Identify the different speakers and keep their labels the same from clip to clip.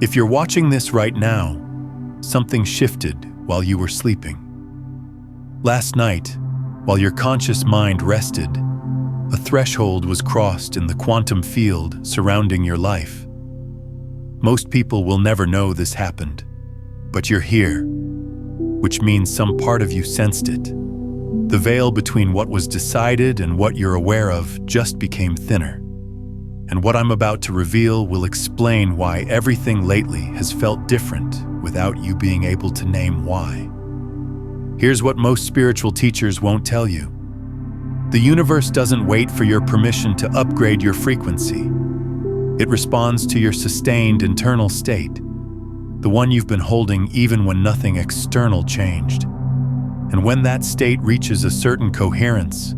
Speaker 1: If you're watching this right now, something shifted while you were sleeping. Last night, while your conscious mind rested, a threshold was crossed in the quantum field surrounding your life. Most people will never know this happened, but you're here, which means some part of you sensed it. The veil between what was decided and what you're aware of just became thinner. And what I'm about to reveal will explain why everything lately has felt different without you being able to name why. Here's what most spiritual teachers won't tell you. The universe doesn't wait for your permission to upgrade your frequency. It responds to your sustained internal state, the one you've been holding even when nothing external changed. And when that state reaches a certain coherence,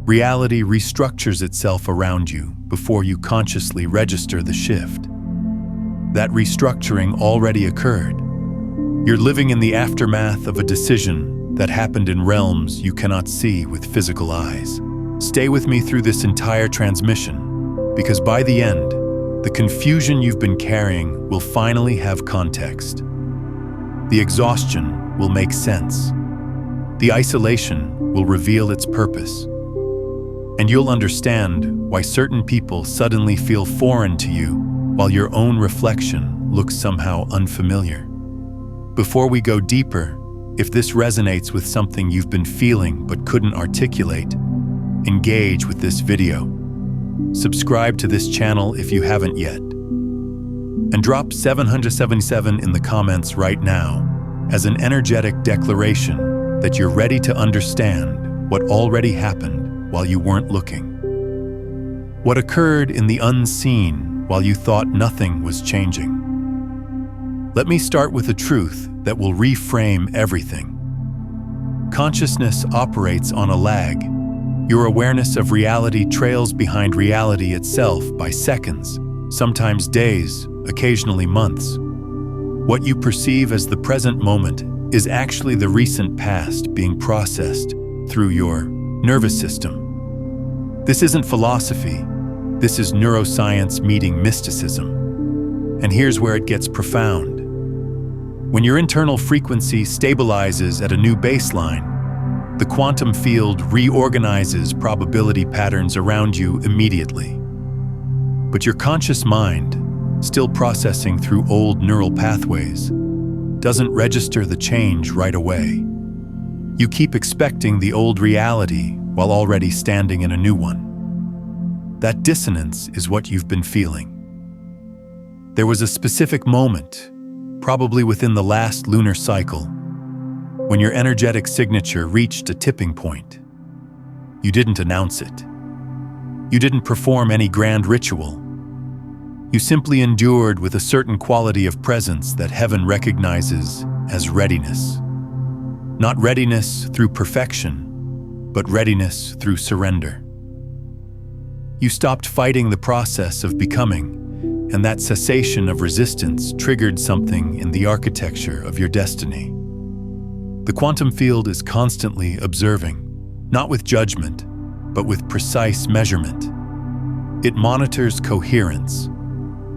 Speaker 1: reality restructures itself around you before you consciously register the shift. That restructuring already occurred. You're living in the aftermath of a decision that happened in realms you cannot see with physical eyes. Stay with me through this entire transmission, because by the end, the confusion you've been carrying will finally have context. The exhaustion will make sense. The isolation will reveal its purpose. And you'll understand why certain people suddenly feel foreign to you while your own reflection looks somehow unfamiliar. Before we go deeper, if this resonates with something you've been feeling but couldn't articulate, engage with this video. Subscribe to this channel if you haven't yet. And drop 777 in the comments right now as an energetic declaration that you're ready to understand what already happened while you weren't looking. What occurred in the unseen while you thought nothing was changing. Let me start with a truth that will reframe everything. Consciousness operates on a lag. Your awareness of reality trails behind reality itself by seconds, sometimes days, occasionally months. What you perceive as the present moment is actually the recent past being processed through your nervous system. This isn't philosophy. This is neuroscience meeting mysticism. And here's where it gets profound. When your internal frequency stabilizes at a new baseline, the quantum field reorganizes probability patterns around you immediately. But your conscious mind, still processing through old neural pathways, doesn't register the change right away. You keep expecting the old reality while already standing in a new one. That dissonance is what you've been feeling. There was a specific moment, probably within the last lunar cycle, when your energetic signature reached a tipping point. You didn't announce it. You didn't perform any grand ritual. You simply endured with a certain quality of presence that heaven recognizes as readiness. Not readiness through perfection, but readiness through surrender. You stopped fighting the process of becoming, and that cessation of resistance triggered something in the architecture of your destiny. The quantum field is constantly observing, not with judgment, but with precise measurement. It monitors coherence,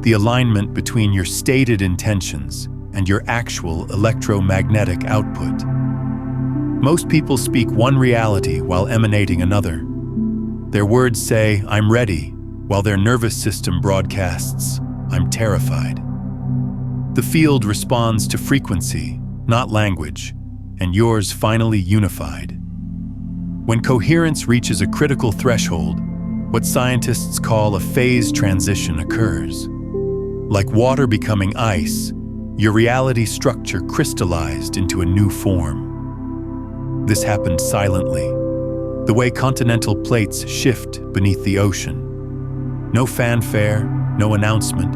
Speaker 1: the alignment between your stated intentions and your actual electromagnetic output. Most people speak one reality while emanating another. Their words say, "I'm ready," while their nervous system broadcasts, "I'm terrified." The field responds to frequency, not language, and yours finally unified. When coherence reaches a critical threshold, what scientists call a phase transition occurs. Like water becoming ice, your reality structure crystallized into a new form. This happened silently, the way continental plates shift beneath the ocean. No fanfare, no announcement,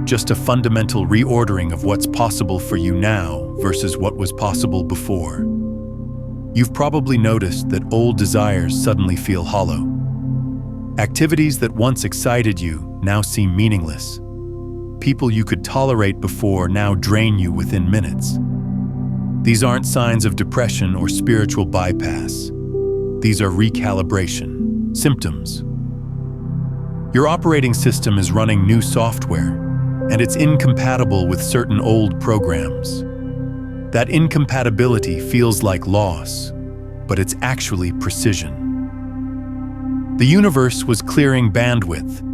Speaker 1: just a fundamental reordering of what's possible for you now versus what was possible before. You've probably noticed that old desires suddenly feel hollow. Activities that once excited you now seem meaningless. People you could tolerate before now drain you within minutes. These aren't signs of depression or spiritual bypass. These are recalibration symptoms. Your operating system is running new software, and it's incompatible with certain old programs. That incompatibility feels like loss, but it's actually precision. The universe was clearing bandwidth.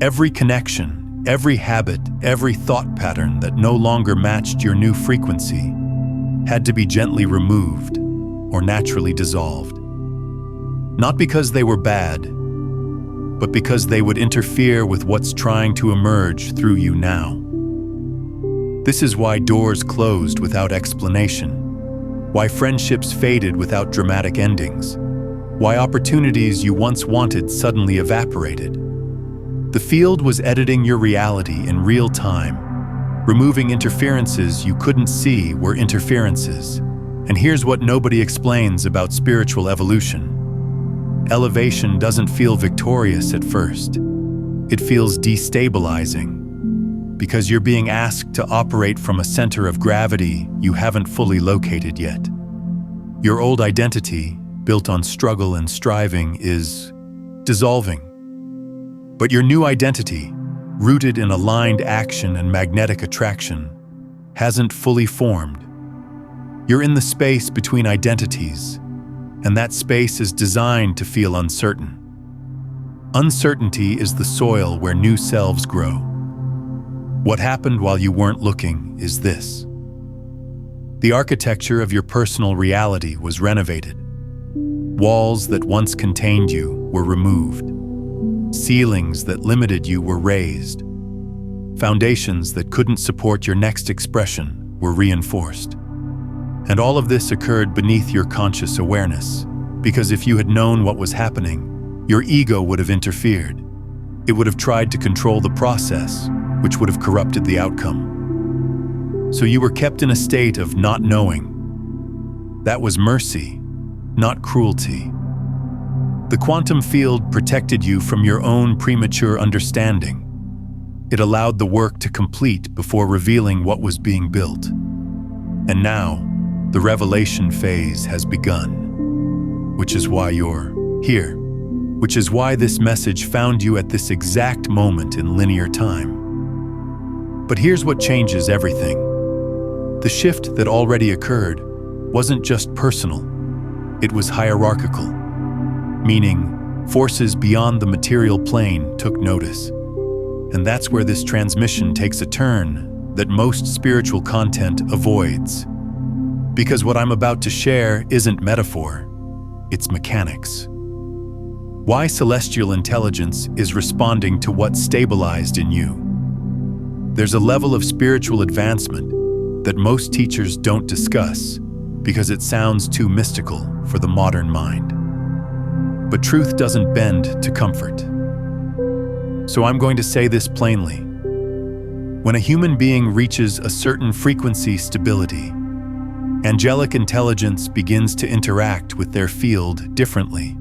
Speaker 1: Every connection, every habit, every thought pattern that no longer matched your new frequency had to be gently removed or naturally dissolved. Not because they were bad, but because they would interfere with what's trying to emerge through you now. This is why doors closed without explanation, why friendships faded without dramatic endings, why opportunities you once wanted suddenly evaporated. The field was editing your reality in real time, removing interferences you couldn't see were interferences. And here's what nobody explains about spiritual evolution. Elevation doesn't feel victorious at first. It feels destabilizing, because you're being asked to operate from a center of gravity you haven't fully located yet. Your old identity, built on struggle and striving, is dissolving. But your new identity, rooted in aligned action and magnetic attraction, hasn't fully formed. You're in the space between identities, and that space is designed to feel uncertain. Uncertainty is the soil where new selves grow. What happened while you weren't looking is this. The architecture of your personal reality was renovated. Walls that once contained you were removed. Ceilings that limited you were raised. Foundations that couldn't support your next expression were reinforced. And all of this occurred beneath your conscious awareness, because if you had known what was happening, your ego would have interfered. It would have tried to control the process, which would have corrupted the outcome. So you were kept in a state of not knowing. That was mercy, not cruelty. The quantum field protected you from your own premature understanding. It allowed the work to complete before revealing what was being built. And now, the revelation phase has begun, which is why you're here, which is why this message found you at this exact moment in linear time. But here's what changes everything. The shift that already occurred wasn't just personal, it was hierarchical, meaning forces beyond the material plane took notice. And that's where this transmission takes a turn that most spiritual content avoids. Because what I'm about to share isn't metaphor, it's mechanics. Why celestial intelligence is responding to what stabilized in you. There's a level of spiritual advancement that most teachers don't discuss because it sounds too mystical for the modern mind. But truth doesn't bend to comfort. So I'm going to say this plainly. When a human being reaches a certain frequency stability, angelic intelligence begins to interact with their field differently.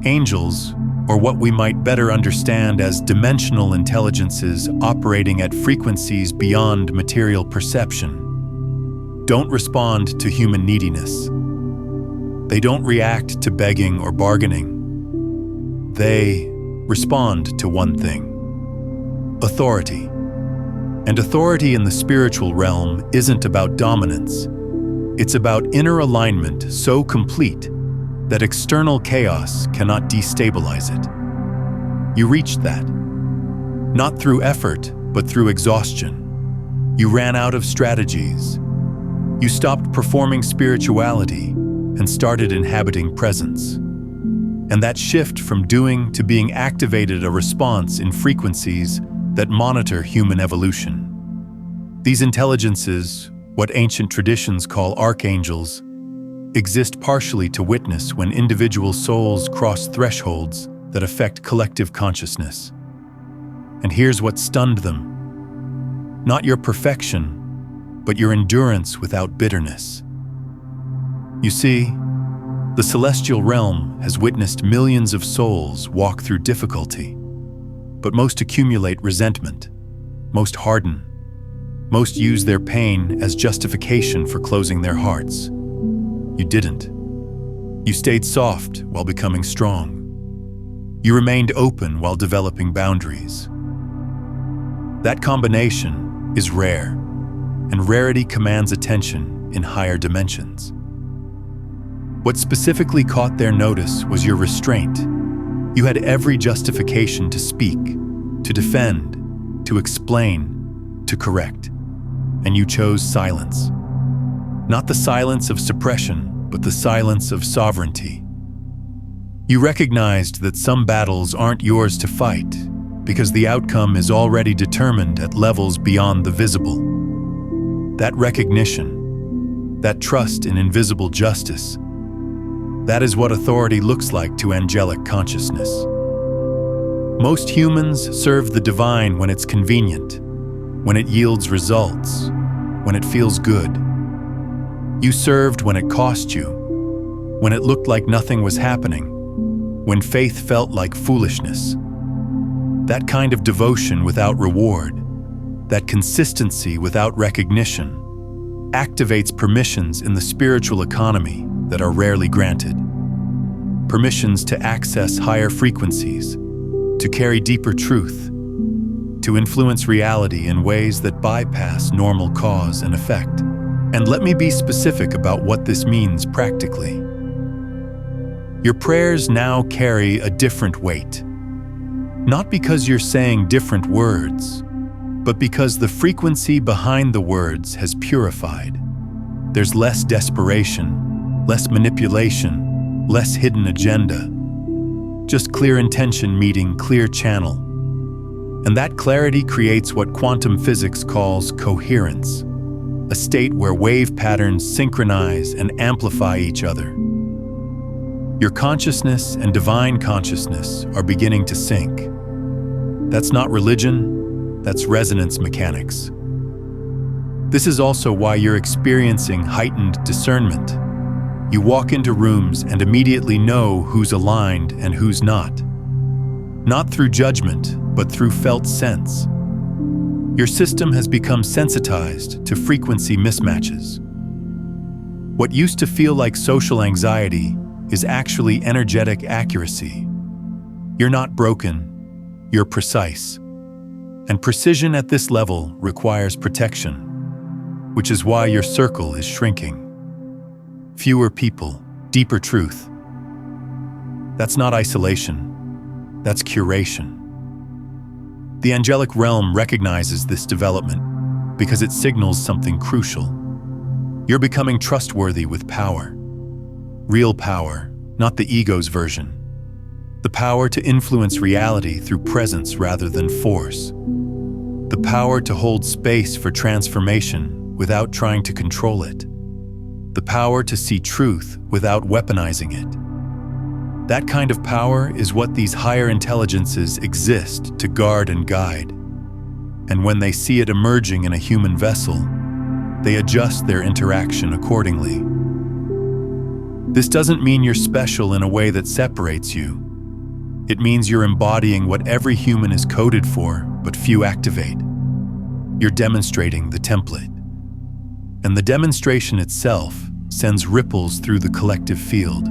Speaker 1: Angels, or what we might better understand as dimensional intelligences operating at frequencies beyond material perception, don't respond to human neediness. They don't react to begging or bargaining. They respond to one thing: authority. And authority in the spiritual realm isn't about dominance. It's about inner alignment so complete that external chaos cannot destabilize it. You reached that, not through effort, but through exhaustion. You ran out of strategies. You stopped performing spirituality and started inhabiting presence. And that shift from doing to being activated a response in frequencies that monitor human evolution. These intelligences, what ancient traditions call archangels, exist partially to witness when individual souls cross thresholds that affect collective consciousness. And here's what stunned them: not your perfection, but your endurance without bitterness. You see, the celestial realm has witnessed millions of souls walk through difficulty, but most accumulate resentment, most harden, most use their pain as justification for closing their hearts. You didn't. You stayed soft while becoming strong. You remained open while developing boundaries. That combination is rare, and rarity commands attention in higher dimensions. What specifically caught their notice was your restraint. You had every justification to speak, to defend, to explain, to correct, and you chose silence. Not the silence of suppression, but the silence of sovereignty. You recognized that some battles aren't yours to fight because the outcome is already determined at levels beyond the visible. That recognition, that trust in invisible justice, that is what authority looks like to angelic consciousness. Most humans serve the divine when it's convenient, when it yields results, when it feels good. You served when it cost you, when it looked like nothing was happening, when faith felt like foolishness. That kind of devotion without reward, that consistency without recognition, activates permissions in the spiritual economy that are rarely granted. Permissions to access higher frequencies, to carry deeper truth, to influence reality in ways that bypass normal cause and effect. And let me be specific about what this means practically. Your prayers now carry a different weight. Not because you're saying different words, but because the frequency behind the words has purified. There's less desperation, less manipulation, less hidden agenda. Just clear intention meeting clear channel. And that clarity creates what quantum physics calls coherence, a state where wave patterns synchronize and amplify each other. Your consciousness and divine consciousness are beginning to sync. That's not religion, that's resonance mechanics. This is also why you're experiencing heightened discernment. You walk into rooms and immediately know who's aligned and who's not. Not through judgment, but through felt sense. Your system has become sensitized to frequency mismatches. What used to feel like social anxiety is actually energetic accuracy. You're not broken, you're precise. And precision at this level requires protection, which is why your circle is shrinking. Fewer people, deeper truth. That's not isolation, that's curation. The angelic realm recognizes this development because it signals something crucial. You're becoming trustworthy with power. Real power, not the ego's version. The power to influence reality through presence rather than force. The power to hold space for transformation without trying to control it. The power to see truth without weaponizing it. That kind of power is what these higher intelligences exist to guard and guide. And when they see it emerging in a human vessel, they adjust their interaction accordingly. This doesn't mean you're special in a way that separates you. It means you're embodying what every human is coded for, but few activate. You're demonstrating the template. And the demonstration itself sends ripples through the collective field,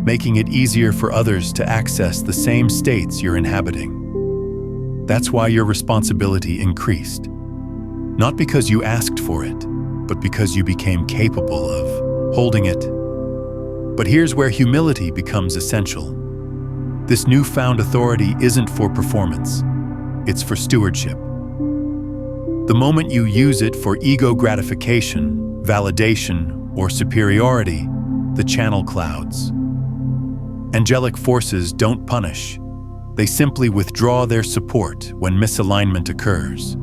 Speaker 1: making it easier for others to access the same states you're inhabiting. That's why your responsibility increased. Not because you asked for it, but because you became capable of holding it. But here's where humility becomes essential. This newfound authority isn't for performance, it's for stewardship. The moment you use it for ego gratification, validation, or superiority, the channel clouds. Angelic forces don't punish. They simply withdraw their support when misalignment occurs.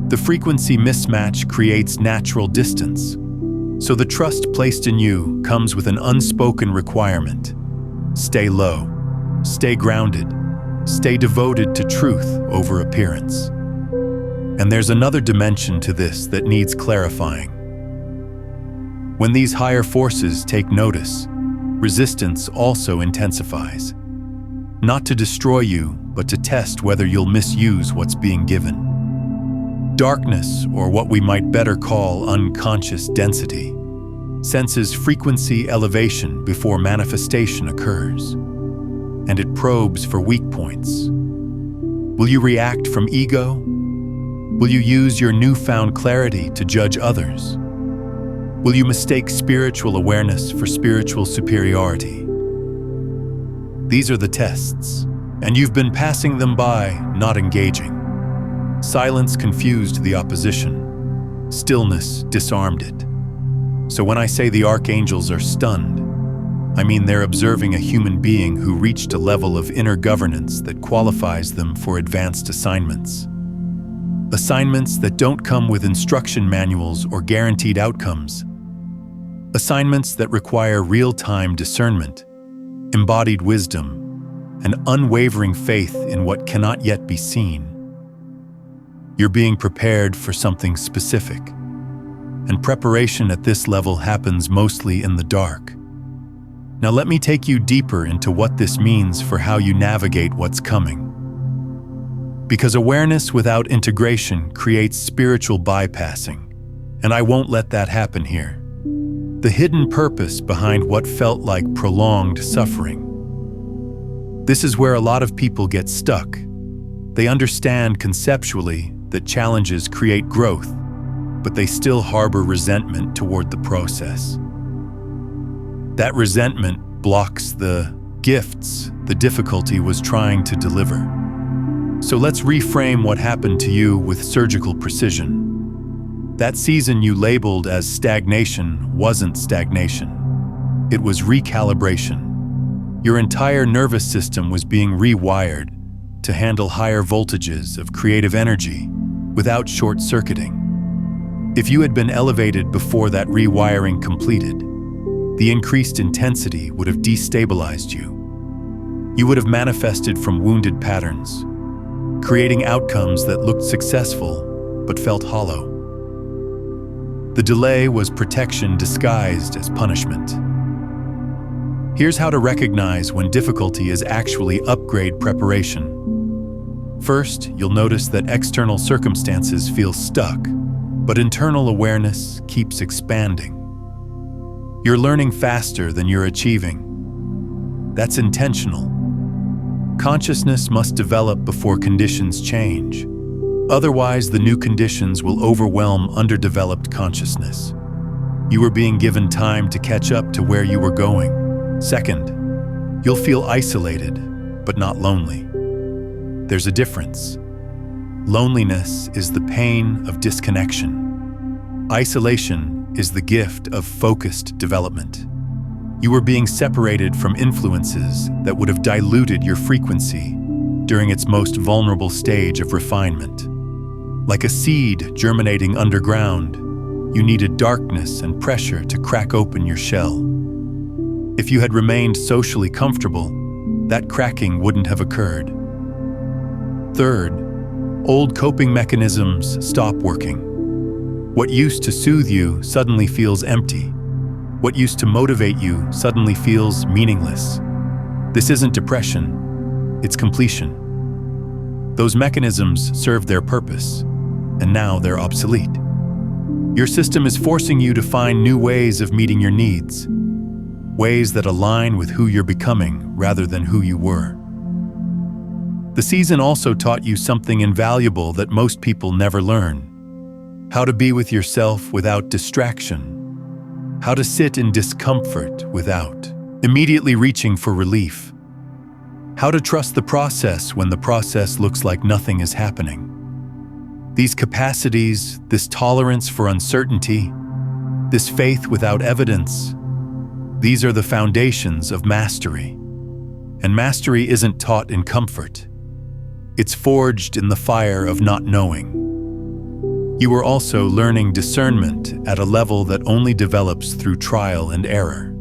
Speaker 1: The frequency mismatch creates natural distance. So the trust placed in you comes with an unspoken requirement. Stay low, stay grounded, stay devoted to truth over appearance. And there's another dimension to this that needs clarifying. When these higher forces take notice, resistance also intensifies. Not to destroy you, but to test whether you'll misuse what's being given. Darkness, or what we might better call unconscious density, senses frequency elevation before manifestation occurs, and it probes for weak points. Will you react from ego? Will you use your newfound clarity to judge others? Will you mistake spiritual awareness for spiritual superiority? These are the tests, and you've been passing them by, not engaging. Silence confused the opposition. Stillness disarmed it. So when I say the Archangels are stunned, I mean they're observing a human being who reached a level of inner governance that qualifies them for advanced assignments. Assignments that don't come with instruction manuals or guaranteed outcomes. Assignments that require real-time discernment, embodied wisdom, and unwavering faith in what cannot yet be seen. You're being prepared for something specific, and preparation at this level happens mostly in the dark. Now let me take you deeper into what this means for how you navigate what's coming. Because awareness without integration creates spiritual bypassing, and I won't let that happen here. The hidden purpose behind what felt like prolonged suffering. This is where a lot of people get stuck. They understand conceptually that challenges create growth, but they still harbor resentment toward the process. That resentment blocks the gifts the difficulty was trying to deliver. So let's reframe what happened to you with surgical precision. That season you labeled as stagnation wasn't stagnation. It was recalibration. Your entire nervous system was being rewired to handle higher voltages of creative energy without short-circuiting. If you had been elevated before that rewiring completed, the increased intensity would have destabilized you. You would have manifested from wounded patterns, creating outcomes that looked successful but felt hollow. The delay was protection disguised as punishment. Here's how to recognize when difficulty is actually upgrade preparation. First, you'll notice that external circumstances feel stuck, but internal awareness keeps expanding. You're learning faster than you're achieving. That's intentional. Consciousness must develop before conditions change. Otherwise, the new conditions will overwhelm underdeveloped consciousness. You are being given time to catch up to where you were going. Second, you'll feel isolated, but not lonely. There's a difference. Loneliness is the pain of disconnection. Isolation is the gift of focused development. You are being separated from influences that would have diluted your frequency during its most vulnerable stage of refinement. Like a seed germinating underground, you needed darkness and pressure to crack open your shell. If you had remained socially comfortable, that cracking wouldn't have occurred. Third, old coping mechanisms stop working. What used to soothe you suddenly feels empty. What used to motivate you suddenly feels meaningless. This isn't depression, it's completion. Those mechanisms served their purpose, and now they're obsolete. Your system is forcing you to find new ways of meeting your needs, ways that align with who you're becoming rather than who you were. The season also taught you something invaluable that most people never learn: how to be with yourself without distraction, how to sit in discomfort without immediately reaching for relief, how to trust the process when the process looks like nothing is happening. These capacities, this tolerance for uncertainty, this faith without evidence, these are the foundations of mastery. And mastery isn't taught in comfort. It's forged in the fire of not knowing. You are also learning discernment at a level that only develops through trial and error.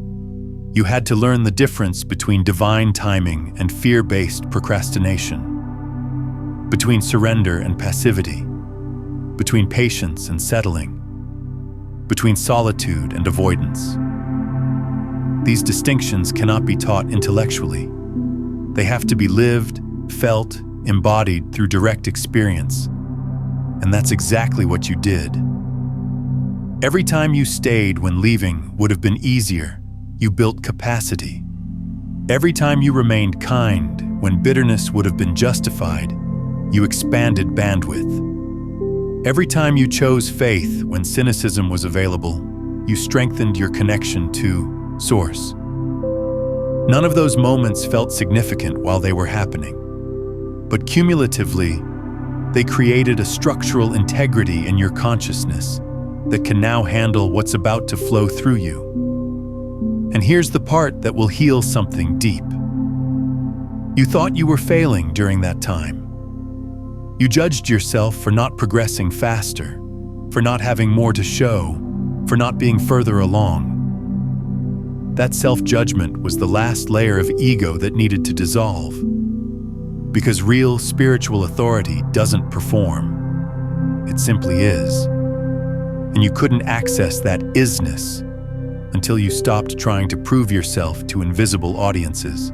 Speaker 1: You had to learn the difference between divine timing and fear-based procrastination, between surrender and passivity, between patience and settling, between solitude and avoidance. These distinctions cannot be taught intellectually. They have to be lived, felt, embodied through direct experience. And that's exactly what you did. Every time you stayed when leaving would have been easier, you built capacity. Every time you remained kind when bitterness would have been justified, you expanded bandwidth. Every time you chose faith when cynicism was available, you strengthened your connection to Source. None of those moments felt significant while they were happening, but cumulatively, they created a structural integrity in your consciousness that can now handle what's about to flow through you. And here's the part that will heal something deep. You thought you were failing during that time. You judged yourself for not progressing faster, for not having more to show, for not being further along. That self-judgment was the last layer of ego that needed to dissolve. Because real spiritual authority doesn't perform. It simply is. And you couldn't access that isness until you stopped trying to prove yourself to invisible audiences.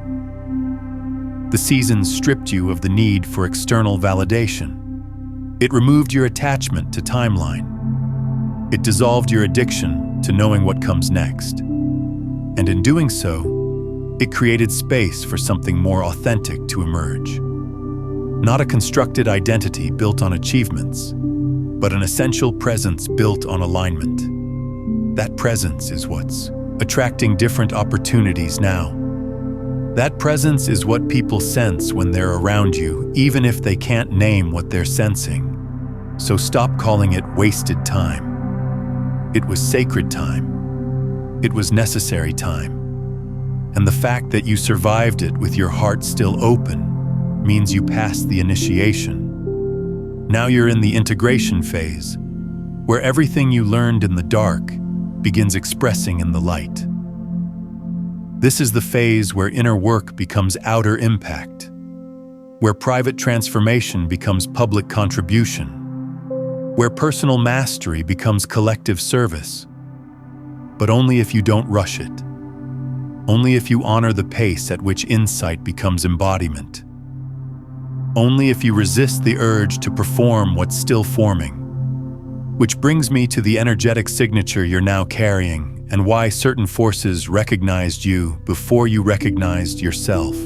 Speaker 1: The seasons stripped you of the need for external validation. It removed your attachment to timeline. It dissolved your addiction to knowing what comes next. And in doing so, it created space for something more authentic to emerge. Not a constructed identity built on achievements, but an essential presence built on alignment. That presence is what's attracting different opportunities now. That presence is what people sense when they're around you, even if they can't name what they're sensing. So stop calling it wasted time. It was sacred time. It was necessary time. And the fact that you survived it with your heart still open means you passed the initiation. Now you're in the integration phase, where everything you learned in the dark begins expressing in the light. This is the phase where inner work becomes outer impact, where private transformation becomes public contribution, where personal mastery becomes collective service. But only if you don't rush it. Only if you honor the pace at which insight becomes embodiment. Only if you resist the urge to perform what's still forming. Which brings me to the energetic signature you're now carrying and why certain forces recognized you before you recognized yourself.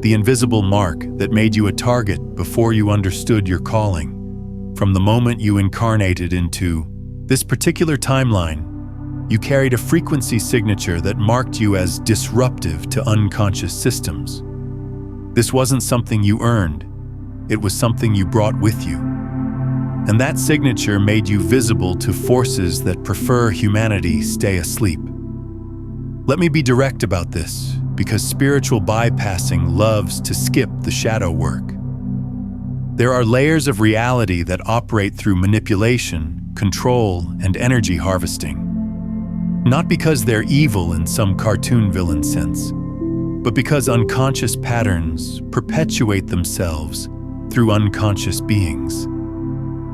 Speaker 1: The invisible mark that made you a target before you understood your calling. From the moment you incarnated into this particular timeline, you carried a frequency signature that marked you as disruptive to unconscious systems. This wasn't something you earned, it was something you brought with you. And that signature made you visible to forces that prefer humanity stay asleep. Let me be direct about this, because spiritual bypassing loves to skip the shadow work. There are layers of reality that operate through manipulation, control, and energy harvesting. Not because they're evil in some cartoon villain sense, but because unconscious patterns perpetuate themselves through unconscious beings.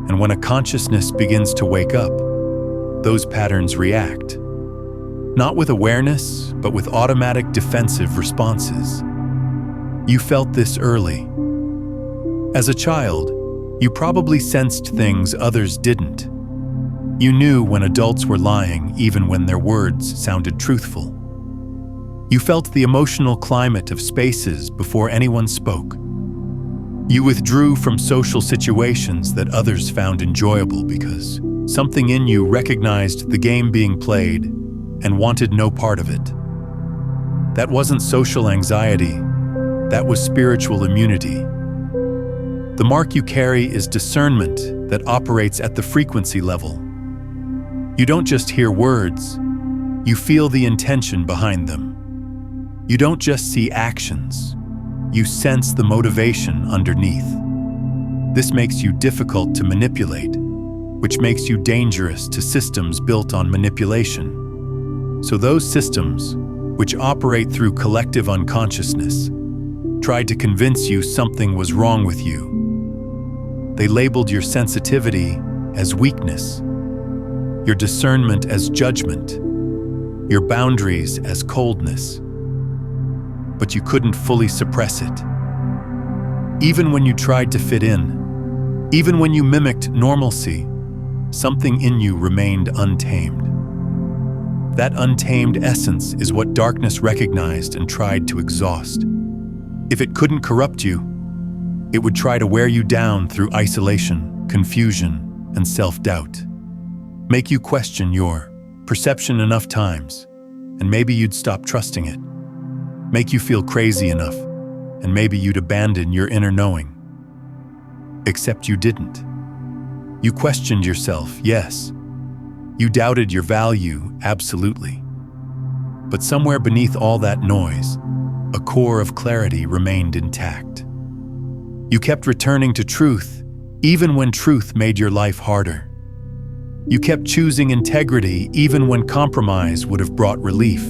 Speaker 1: And when a consciousness begins to wake up, those patterns react. Not with awareness, but with automatic defensive responses. You felt this early. As a child, you probably sensed things others didn't. You knew when adults were lying, even when their words sounded truthful. You felt the emotional climate of spaces before anyone spoke. You withdrew from social situations that others found enjoyable because something in you recognized the game being played and wanted no part of it. That wasn't social anxiety, that was spiritual immunity. The mark you carry is discernment that operates at the frequency level. You don't just hear words, you feel the intention behind them. You don't just see actions, you sense the motivation underneath. This makes you difficult to manipulate, which makes you dangerous to systems built on manipulation. So those systems, which operate through collective unconsciousness, tried to convince you something was wrong with you. They labeled your sensitivity as weakness, your discernment as judgment, your boundaries as coldness. But you couldn't fully suppress it. Even when you tried to fit in, even when you mimicked normalcy, something in you remained untamed. That untamed essence is what darkness recognized and tried to exhaust. If it couldn't corrupt you, It would try to wear you down through isolation, confusion, and self-doubt. Make you question your perception enough times, and maybe you'd stop trusting it. Make you feel crazy enough, and maybe you'd abandon your inner knowing. Except you didn't. You questioned yourself, yes. You doubted your value, absolutely. But somewhere beneath all that noise, a core of clarity remained intact. You kept returning to truth, even when truth made your life harder. You kept choosing integrity even when compromise would have brought relief.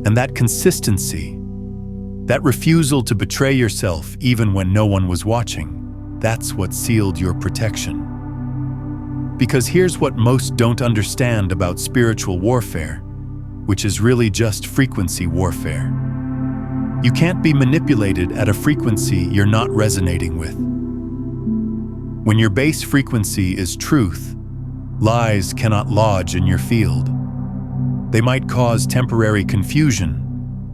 Speaker 1: And that consistency, that refusal to betray yourself even when no one was watching, that's what sealed your protection. Because here's what most don't understand about spiritual warfare, which is really just frequency warfare. You can't be manipulated at a frequency you're not resonating with. When your base frequency is truth, lies cannot lodge in your field. They might cause temporary confusion,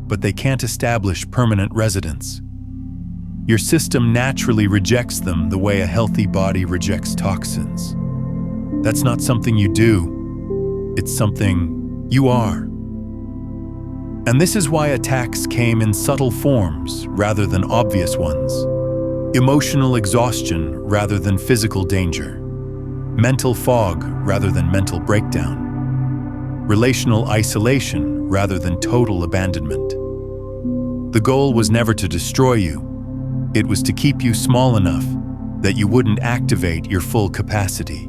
Speaker 1: but they can't establish permanent residence. Your system naturally rejects them the way a healthy body rejects toxins. That's not something you do, it's something you are. And this is why attacks came in subtle forms rather than obvious ones. Emotional exhaustion rather than physical danger. Mental fog rather than mental breakdown. Relational isolation rather than total abandonment. The goal was never to destroy you. It was to keep you small enough that you wouldn't activate your full capacity.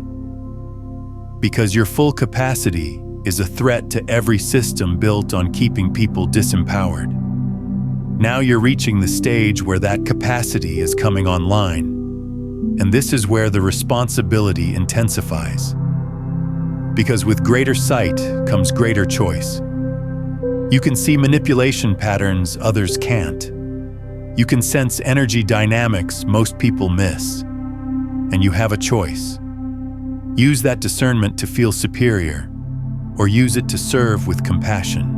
Speaker 1: Because your full capacity is a threat to every system built on keeping people disempowered. Now you're reaching the stage where that capacity is coming online, and this is where the responsibility intensifies. Because with greater sight comes greater choice. You can see manipulation patterns others can't. You can sense energy dynamics most people miss, and you have a choice. Use that discernment to feel superior, or use it to serve with compassion.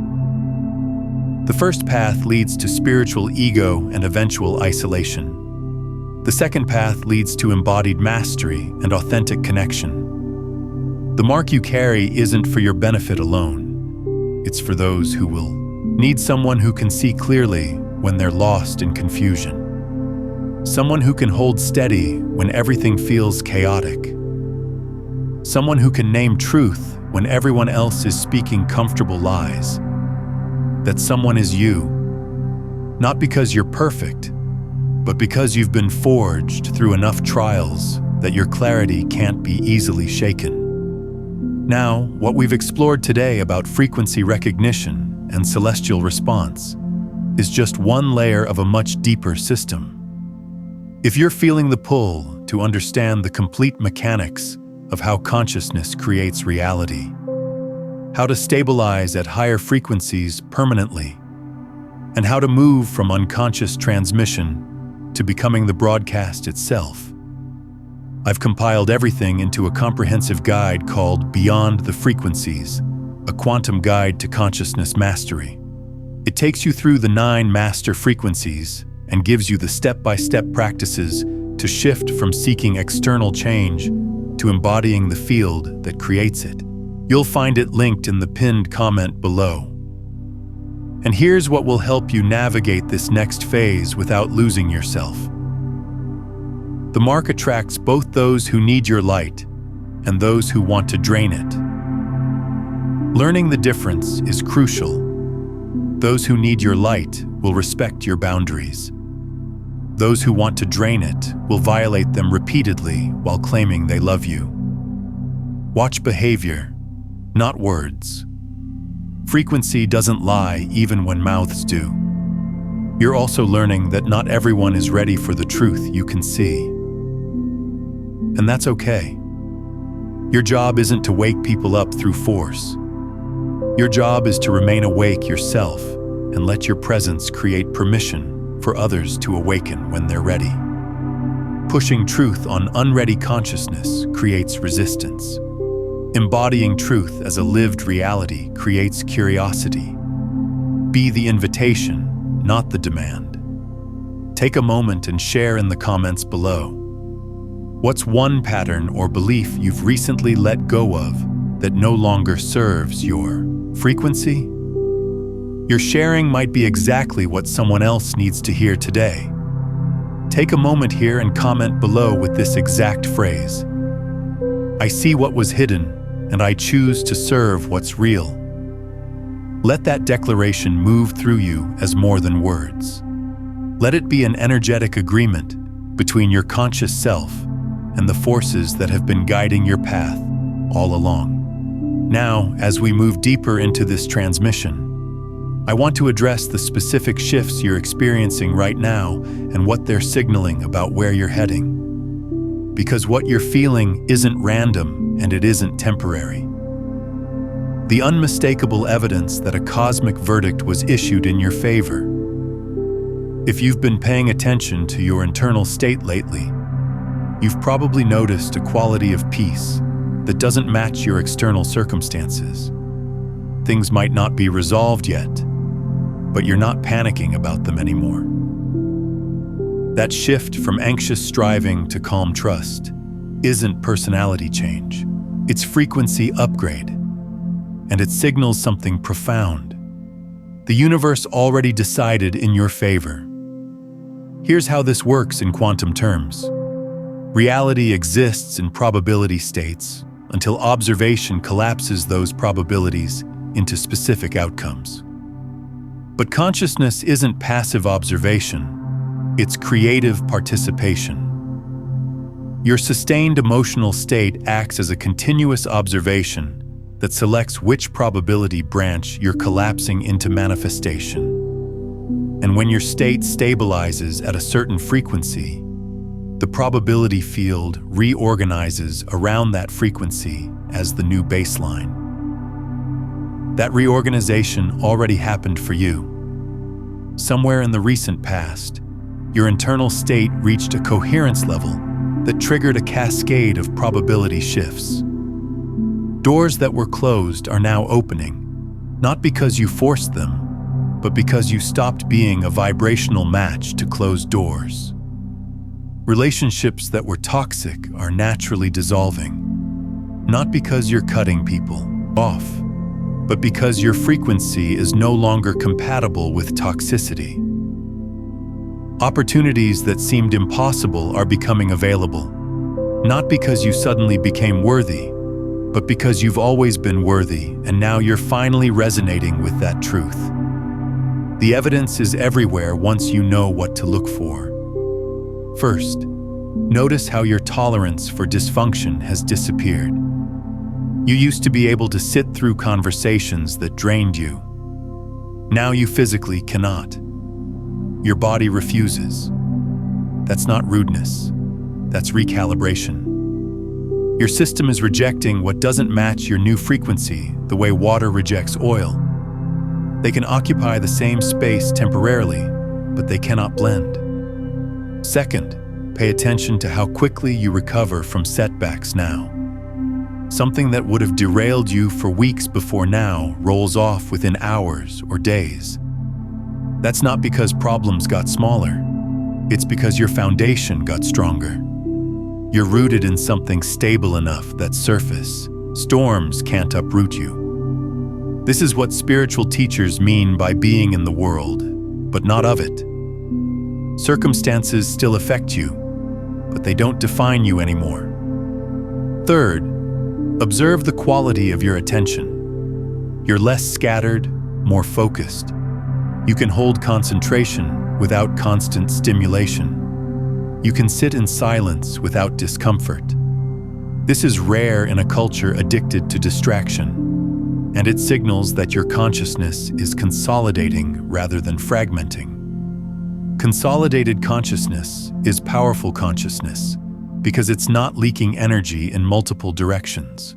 Speaker 1: The first path leads to spiritual ego and eventual isolation. The second path leads to embodied mastery and authentic connection. The mark you carry isn't for your benefit alone. It's for those who will need someone who can see clearly when they're lost in confusion. Someone who can hold steady when everything feels chaotic. Someone who can name truth when everyone else is speaking comfortable lies. That someone is you, not because you're perfect, but because you've been forged through enough trials that your clarity can't be easily shaken. Now, what we've explored today about frequency recognition and celestial response is just one layer of a much deeper system. If you're feeling the pull to understand the complete mechanics of how consciousness creates reality, how to stabilize at higher frequencies permanently, and how to move from unconscious transmission to becoming the broadcast itself, I've compiled everything into a comprehensive guide called Beyond the Frequencies, a quantum guide to consciousness mastery. It takes you through the 9 master frequencies and gives you the step-by-step practices to shift from seeking external change to embodying the field that creates it. You'll find it linked in the pinned comment below. And here's what will help you navigate this next phase without losing yourself. The mark attracts both those who need your light and those who want to drain it. Learning the difference is crucial. Those who need your light will respect your boundaries. Those who want to drain it will violate them repeatedly while claiming they love you. Watch behavior, not words. Frequency doesn't lie even when mouths do. You're also learning that not everyone is ready for the truth you can see. And that's okay. Your job isn't to wake people up through force. Your job is to remain awake yourself and let your presence create permission for others to awaken when they're ready. Pushing truth on unready consciousness creates resistance. Embodying truth as a lived reality creates curiosity. Be the invitation, not the demand. Take a moment and share in the comments below. What's one pattern or belief you've recently let go of that no longer serves your frequency? Your sharing might be exactly what someone else needs to hear today. Take a moment here and comment below with this exact phrase. I see what was hidden, and I choose to serve what's real. Let that declaration move through you as more than words. Let it be an energetic agreement between your conscious self and the forces that have been guiding your path all along. Now, as we move deeper into this transmission, I want to address the specific shifts you're experiencing right now and what they're signaling about where you're heading. Because what you're feeling isn't random and it isn't temporary. The unmistakable evidence that a cosmic verdict was issued in your favor. If you've been paying attention to your internal state lately, you've probably noticed a quality of peace that doesn't match your external circumstances. Things might not be resolved yet, but you're not panicking about them anymore. That shift from anxious striving to calm trust isn't personality change. It's frequency upgrade, and it signals something profound. The universe already decided in your favor. Here's how this works in quantum terms. Reality exists in probability states until observation collapses those probabilities into specific outcomes. But consciousness isn't passive observation. It's creative participation. Your sustained emotional state acts as a continuous observation that selects which probability branch you're collapsing into manifestation. And when your state stabilizes at a certain frequency, the probability field reorganizes around that frequency as the new baseline. That reorganization already happened for you. Somewhere in the recent past, your internal state reached a coherence level that triggered a cascade of probability shifts. Doors that were closed are now opening, not because you forced them, but because you stopped being a vibrational match to closed doors. Relationships that were toxic are naturally dissolving, not because you're cutting people off, but because your frequency is no longer compatible with toxicity. Opportunities that seemed impossible are becoming available, not because you suddenly became worthy, but because you've always been worthy and now you're finally resonating with that truth. The evidence is everywhere once you know what to look for. First, notice how your tolerance for dysfunction has disappeared. You used to be able to sit through conversations that drained you. Now you physically cannot. Your body refuses. That's not rudeness. That's recalibration. Your system is rejecting what doesn't match your new frequency the way water rejects oil. They can occupy the same space temporarily, but they cannot blend. Second, pay attention to how quickly you recover from setbacks now. Something that would have derailed you for weeks before now rolls off within hours or days. That's not because problems got smaller. It's because your foundation got stronger. You're rooted in something stable enough that storms can't uproot you. This is what spiritual teachers mean by being in the world, but not of it. Circumstances still affect you, but they don't define you anymore. Third, observe the quality of your attention. You're less scattered, more focused. You can hold concentration without constant stimulation. You can sit in silence without discomfort. This is rare in a culture addicted to distraction, and it signals that your consciousness is consolidating rather than fragmenting. Consolidated consciousness is powerful consciousness because it's not leaking energy in multiple directions.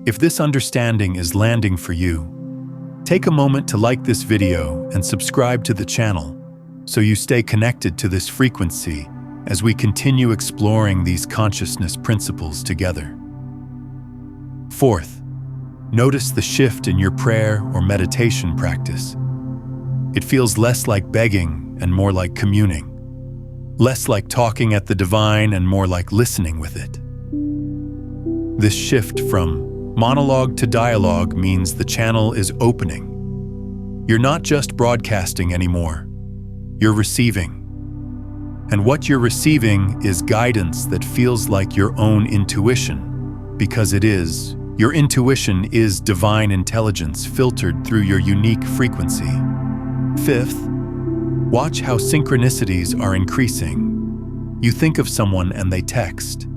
Speaker 1: If this understanding is landing for you, take a moment to like this video and subscribe to the channel so you stay connected to this frequency as we continue exploring these consciousness principles together. Fourth, notice the shift in your prayer or meditation practice. It feels less like begging and more like communing. less like talking at the divine and more like listening with it. This shift from monologue to dialogue means the channel is opening. You're not just broadcasting anymore, you're receiving. And what you're receiving is guidance that feels like your own intuition, because it is. Your intuition is divine intelligence filtered through your unique frequency. Fifth, watch how synchronicities are increasing. You think of someone and they text.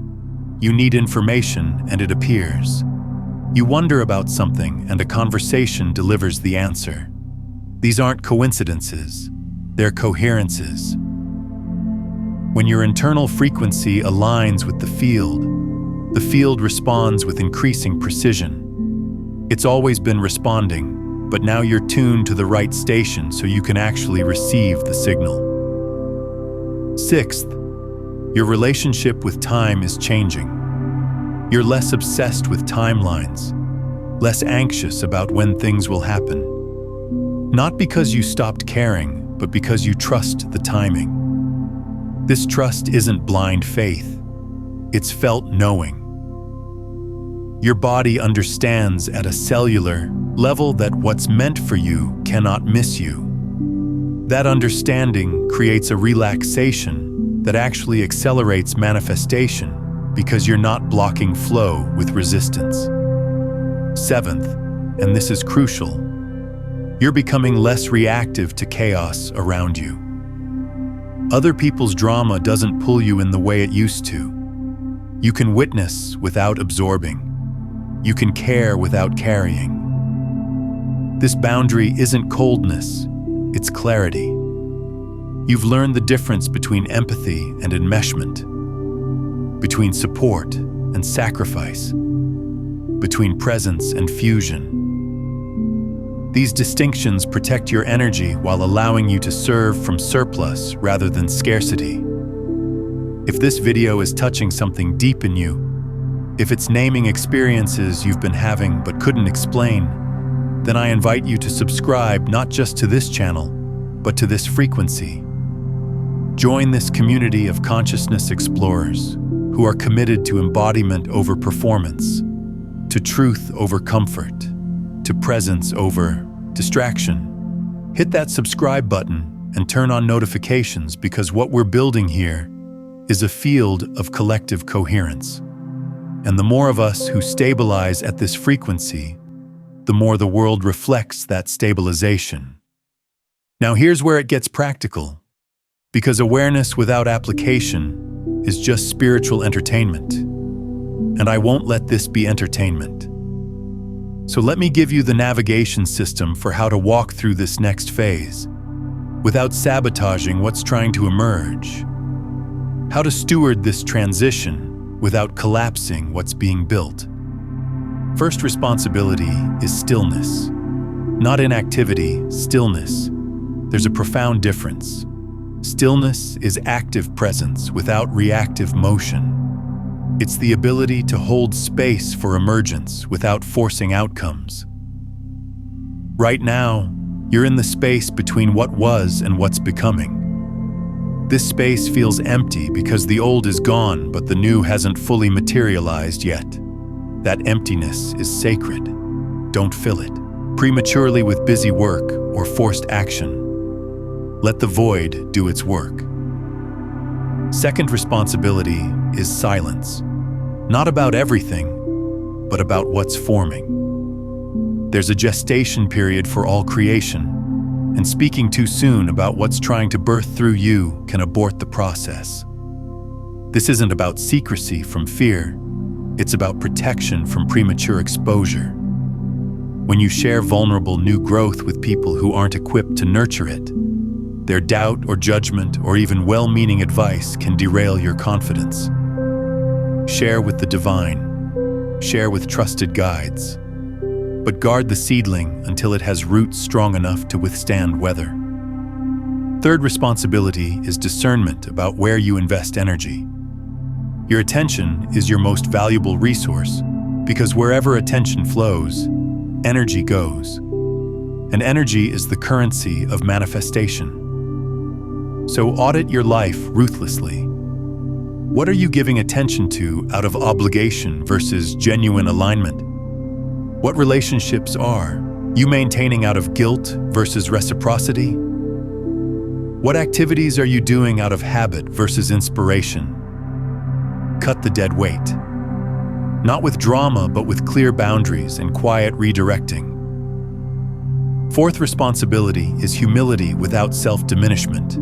Speaker 1: You need information and it appears. You wonder about something and a conversation delivers the answer. These aren't coincidences, they're coherences. When your internal frequency aligns with the field responds with increasing precision. It's always been responding, but now you're tuned to the right station so you can actually receive the signal. Sixth, your relationship with time is changing. You're less obsessed with timelines, less anxious about when things will happen. Not because you stopped caring, but because you trust the timing. This trust isn't blind faith, it's felt knowing. Your body understands at a cellular level that what's meant for you cannot miss you. That understanding creates a relaxation that actually accelerates manifestation because you're not blocking flow with resistance. Seventh, and this is crucial, you're becoming less reactive to chaos around you. Other people's drama doesn't pull you in the way it used to. You can witness without absorbing. You can care without carrying. This boundary isn't coldness, it's clarity. You've learned the difference between empathy and enmeshment, between support and sacrifice, between presence and fusion. These distinctions protect your energy while allowing you to serve from surplus rather than scarcity. If this video is touching something deep in you, if it's naming experiences you've been having but couldn't explain, then I invite you to subscribe not just to this channel, but to this frequency. Join this community of consciousness explorers who are committed to embodiment over performance, to truth over comfort, to presence over distraction. Hit that subscribe button and turn on notifications because what we're building here is a field of collective coherence. And the more of us who stabilize at this frequency, the more the world reflects that stabilization. Now here's where it gets practical, because awareness without application is just spiritual entertainment. And I won't let this be entertainment. So let me give you the navigation system for how to walk through this next phase without sabotaging what's trying to emerge. How to steward this transition without collapsing what's being built. First responsibility is stillness. Not inactivity, stillness. There's a profound difference. Stillness is active presence without reactive motion. It's the ability to hold space for emergence without forcing outcomes. Right now, you're in the space between what was and what's becoming. This space feels empty because the old is gone, but the new hasn't fully materialized yet. That emptiness is sacred. Don't fill it prematurely with busy work or forced action. Let the void do its work. Second responsibility is silence. Not about everything, but about what's forming. There's a gestation period for all creation, and speaking too soon about what's trying to birth through you can abort the process. This isn't about secrecy from fear, it's about protection from premature exposure. When you share vulnerable new growth with people who aren't equipped to nurture it, their doubt or judgment or even well-meaning advice can derail your confidence. Share with the divine, share with trusted guides, but guard the seedling until it has roots strong enough to withstand weather. Third responsibility is discernment about where you invest energy. Your attention is your most valuable resource because wherever attention flows, energy goes. And energy is the currency of manifestation. So audit your life ruthlessly. What are you giving attention to out of obligation versus genuine alignment? What relationships are you maintaining out of guilt versus reciprocity? What activities are you doing out of habit versus inspiration? Cut the dead weight. Not with drama, but with clear boundaries and quiet redirecting. Fourth responsibility is humility without self-diminishment.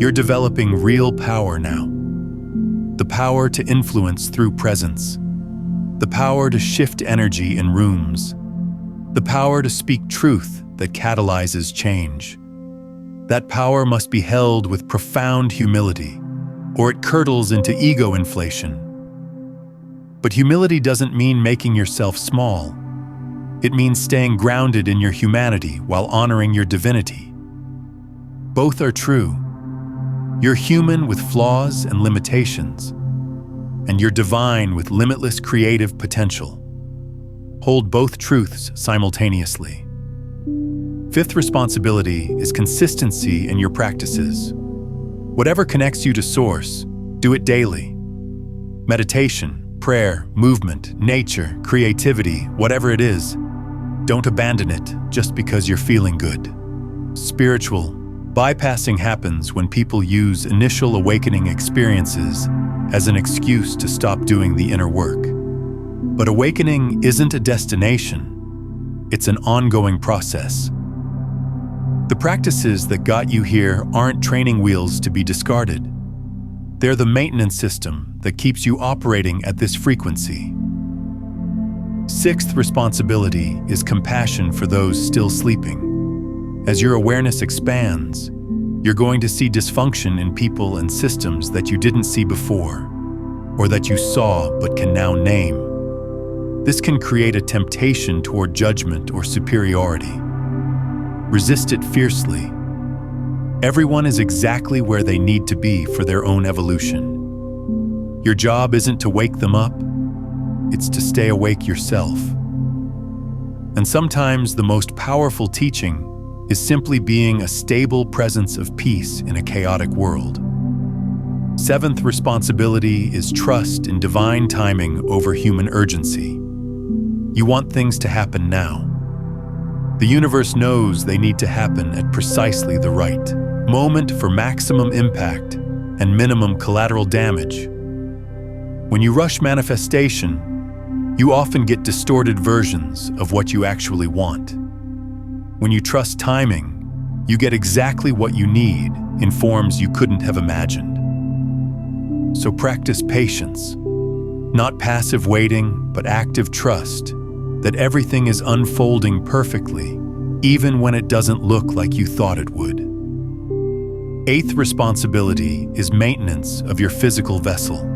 Speaker 1: You're developing real power now. The power to influence through presence. The power to shift energy in rooms. The power to speak truth that catalyzes change. That power must be held with profound humility, or it curdles into ego inflation. But humility doesn't mean making yourself small. It means staying grounded in your humanity while honoring your divinity. Both are true. You're human with flaws and limitations, and you're divine with limitless creative potential. Hold both truths simultaneously. Fifth responsibility is consistency in your practices. Whatever connects you to Source, do it daily. Meditation, prayer, movement, nature, creativity, whatever it is, don't abandon it just because you're feeling good. Spiritual bypassing happens when people use initial awakening experiences as an excuse to stop doing the inner work. But awakening isn't a destination, it's an ongoing process. The practices that got you here aren't training wheels to be discarded. They're the maintenance system that keeps you operating at this frequency. Sixth responsibility is compassion for those still sleeping. As your awareness expands, you're going to see dysfunction in people and systems that you didn't see before, or that you saw but can now name. This can create a temptation toward judgment or superiority. Resist it fiercely. Everyone is exactly where they need to be for their own evolution. Your job isn't to wake them up, it's to stay awake yourself. And sometimes the most powerful teaching is simply being a stable presence of peace in a chaotic world. Seventh responsibility is trust in divine timing over human urgency. You want things to happen now. The universe knows they need to happen at precisely the right moment for maximum impact and minimum collateral damage. When you rush manifestation, you often get distorted versions of what you actually want. When you trust timing, you get exactly what you need in forms you couldn't have imagined. So practice patience, not passive waiting, but active trust that everything is unfolding perfectly, even when it doesn't look like you thought it would. Eighth responsibility is maintenance of your physical vessel.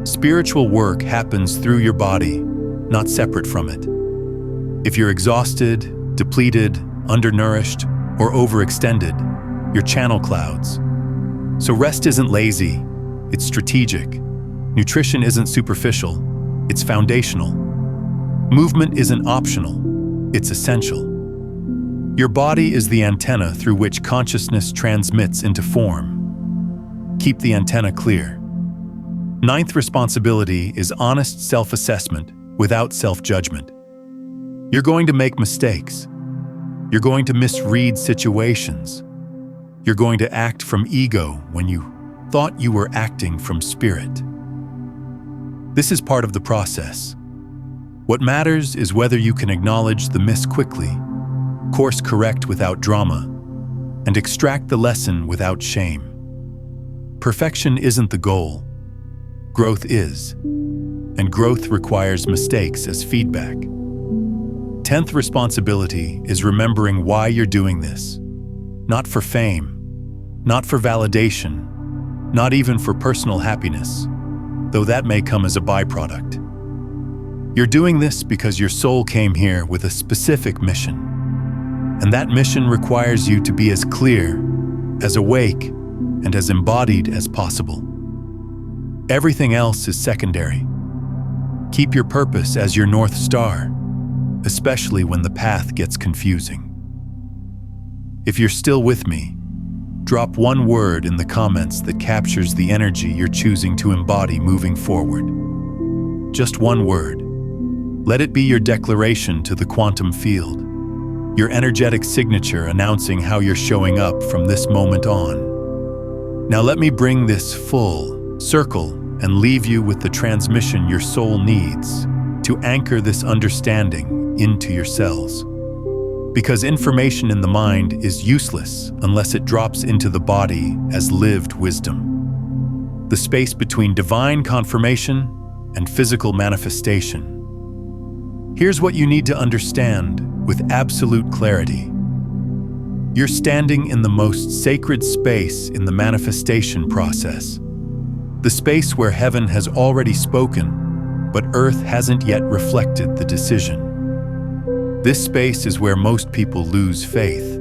Speaker 1: Spiritual work happens through your body, not separate from it. If you're exhausted, depleted, undernourished, or overextended, your channel clouds. So rest isn't lazy, it's strategic. Nutrition isn't superficial, it's foundational. Movement isn't optional, it's essential. Your body is the antenna through which consciousness transmits into form. Keep the antenna clear. Ninth responsibility is honest self-assessment without self-judgment. You're going to make mistakes. You're going to misread situations. You're going to act from ego when you thought you were acting from spirit. This is part of the process. What matters is whether you can acknowledge the miss quickly, course correct without drama, and extract the lesson without shame. Perfection isn't the goal. Growth is, and growth requires mistakes as feedback. 10th responsibility is remembering why you're doing this. Not for fame, not for validation, not even for personal happiness, though that may come as a byproduct. You're doing this because your soul came here with a specific mission, and that mission requires you to be as clear, as awake, and as embodied as possible. Everything else is secondary. Keep your purpose as your North Star, especially when the path gets confusing. If you're still with me, Drop one word in the comments that captures the energy you're choosing to embody moving forward. Just one word. Let it be your declaration to the quantum field, your energetic signature announcing how you're showing up from this moment on. Now let me bring this full circle and leave you with the transmission your soul needs to anchor this understanding into your cells. Because information in the mind is useless unless it drops into the body as lived wisdom. The space between divine confirmation and physical manifestation. Here's what you need to understand with absolute clarity. You're standing in the most sacred space in the manifestation process. The space where heaven has already spoken, but earth hasn't yet reflected the decision. This space is where most people lose faith.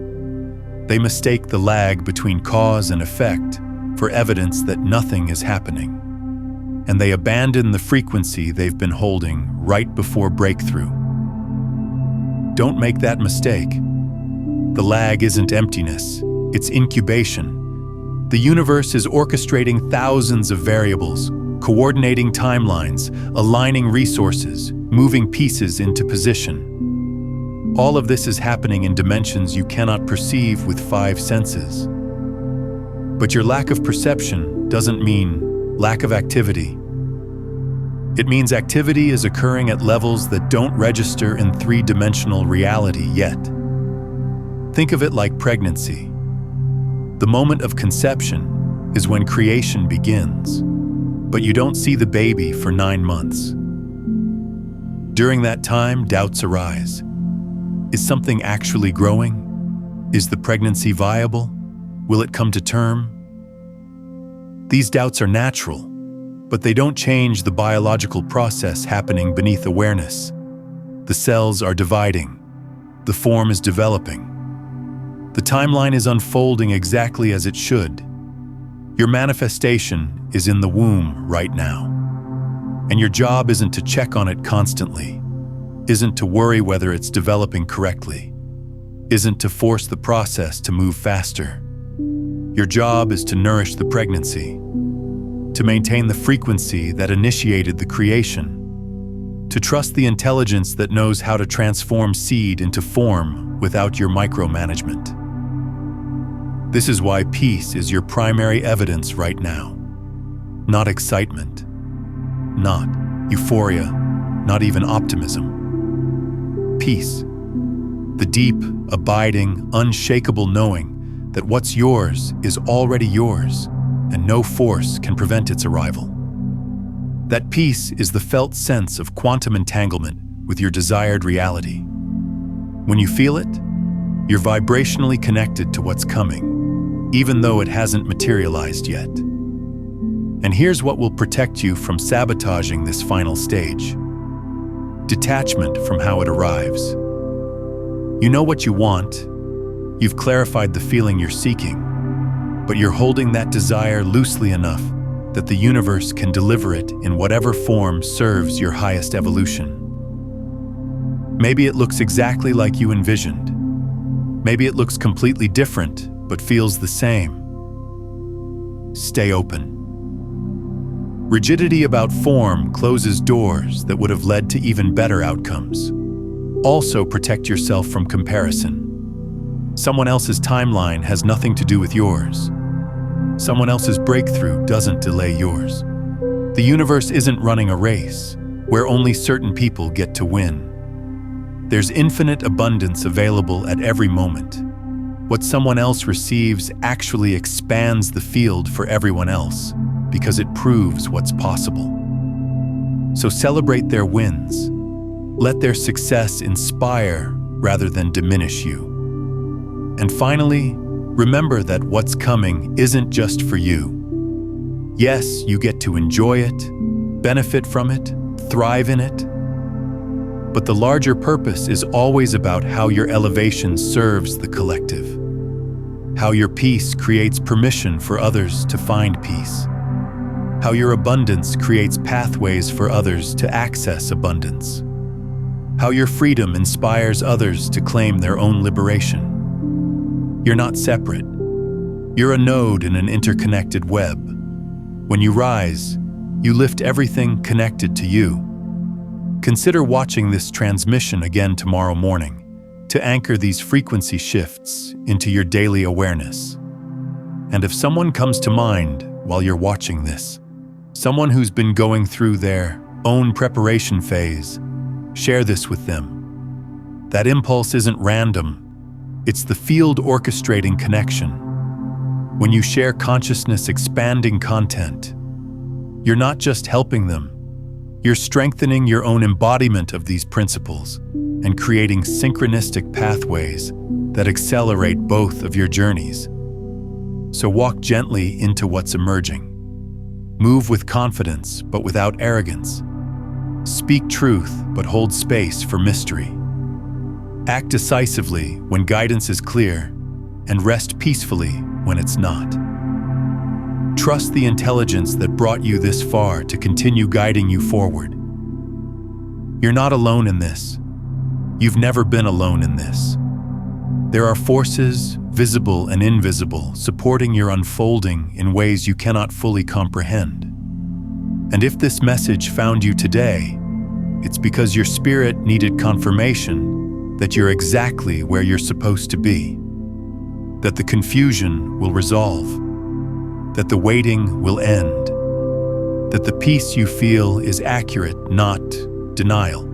Speaker 1: They mistake the lag between cause and effect for evidence that nothing is happening. And they abandon the frequency they've been holding right before breakthrough. Don't make that mistake. The lag isn't emptiness, it's incubation. The universe is orchestrating thousands of variables, coordinating timelines, aligning resources, moving pieces into position. All of this is happening in dimensions you cannot perceive with 5 senses. But your lack of perception doesn't mean lack of activity. It means activity is occurring at levels that don't register in 3-dimensional reality yet. Think of it like pregnancy. The moment of conception is when creation begins, but you don't see the baby for 9 months. During that time, doubts arise. Is something actually growing? Is the pregnancy viable? Will it come to term? These doubts are natural, but they don't change the biological process happening beneath awareness. The cells are dividing. The form is developing. The timeline is unfolding exactly as it should. Your manifestation is in the womb right now. And your job isn't to check on it constantly. Isn't to worry whether it's developing correctly, isn't to force the process to move faster. Your job is to nourish the pregnancy, to maintain the frequency that initiated the creation, to trust the intelligence that knows how to transform seed into form without your micromanagement. This is why peace is your primary evidence right now. Not excitement, not euphoria, not even optimism. Peace, the deep, abiding, unshakable knowing that what's yours is already yours and no force can prevent its arrival. That peace is the felt sense of quantum entanglement with your desired reality. When you feel it, you're vibrationally connected to what's coming, even though it hasn't materialized yet. And here's what will protect you from sabotaging this final stage. Detachment from how it arrives. You know what you want. You've clarified the feeling you're seeking, but you're holding that desire loosely enough that the universe can deliver it in whatever form serves your highest evolution. Maybe it looks exactly like you envisioned. Maybe it looks completely different, but feels the same. Stay open. Rigidity about form closes doors that would have led to even better outcomes. Also, protect yourself from comparison. Someone else's timeline has nothing to do with yours. Someone else's breakthrough doesn't delay yours. The universe isn't running a race where only certain people get to win. There's infinite abundance available at every moment. What someone else receives actually expands the field for everyone else, because it proves what's possible. So celebrate their wins. Let their success inspire rather than diminish you. And finally, remember that what's coming isn't just for you. Yes, you get to enjoy it, benefit from it, thrive in it. But the larger purpose is always about how your elevation serves the collective. How your peace creates permission for others to find peace. How your abundance creates pathways for others to access abundance. How your freedom inspires others to claim their own liberation. You're not separate. You're a node in an interconnected web. When you rise, you lift everything connected to you. Consider watching this transmission again tomorrow morning to anchor these frequency shifts into your daily awareness. And if someone comes to mind while you're watching this, someone who's been going through their own preparation phase, share this with them. That impulse isn't random. It's the field orchestrating connection. When you share consciousness-expanding content, you're not just helping them, you're strengthening your own embodiment of these principles and creating synchronistic pathways that accelerate both of your journeys. So walk gently into what's emerging. Move with confidence, but without arrogance. Speak truth, but hold space for mystery. Act decisively when guidance is clear, and rest peacefully when it's not. Trust the intelligence that brought you this far to continue guiding you forward. You're not alone in this. You've never been alone in this. There are forces, visible and invisible, supporting your unfolding in ways you cannot fully comprehend. And if this message found you today, it's because your spirit needed confirmation that you're exactly where you're supposed to be, that the confusion will resolve, that the waiting will end, that the peace you feel is accurate, not denial,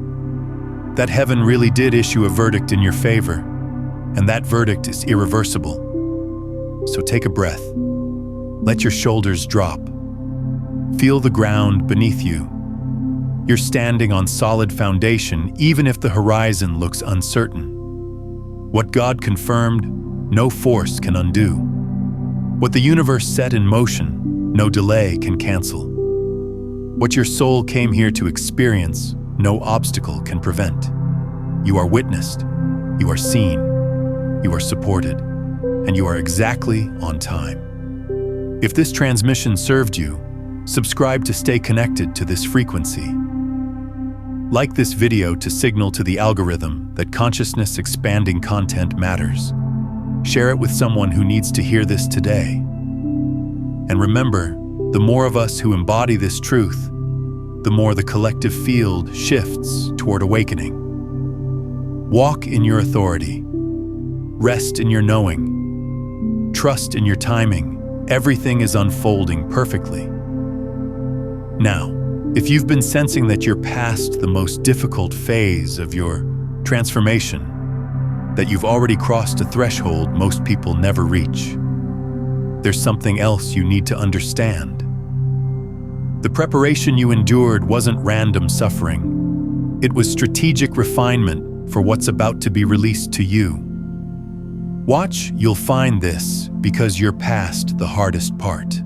Speaker 1: that heaven really did issue a verdict in your favor, and that verdict is irreversible. So take a breath. Let your shoulders drop. Feel the ground beneath you. You're standing on solid foundation, even if the horizon looks uncertain. What God confirmed, no force can undo. What the universe set in motion, no delay can cancel. What your soul came here to experience, no obstacle can prevent. You are witnessed, you are seen, you are supported, and you are exactly on time. If this transmission served you, subscribe to stay connected to this frequency. Like this video to signal to the algorithm that consciousness-expanding content matters. Share it with someone who needs to hear this today. And remember, the more of us who embody this truth, the more the collective field shifts toward awakening. Walk in your authority. Rest in your knowing. Trust in your timing. Everything is unfolding perfectly. Now, if you've been sensing that you're past the most difficult phase of your transformation, that you've already crossed a threshold most people never reach, there's something else you need to understand. The preparation you endured wasn't random suffering. It was strategic refinement for what's about to be released to you. Watch, you'll find this because you're past the hardest part.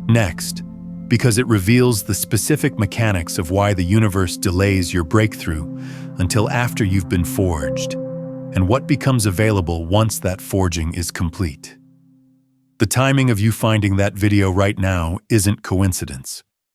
Speaker 1: Next, because it reveals the specific mechanics of why the universe delays your breakthrough until after you've been forged, and what becomes available once that forging is complete. The timing of you finding that video right now isn't coincidence.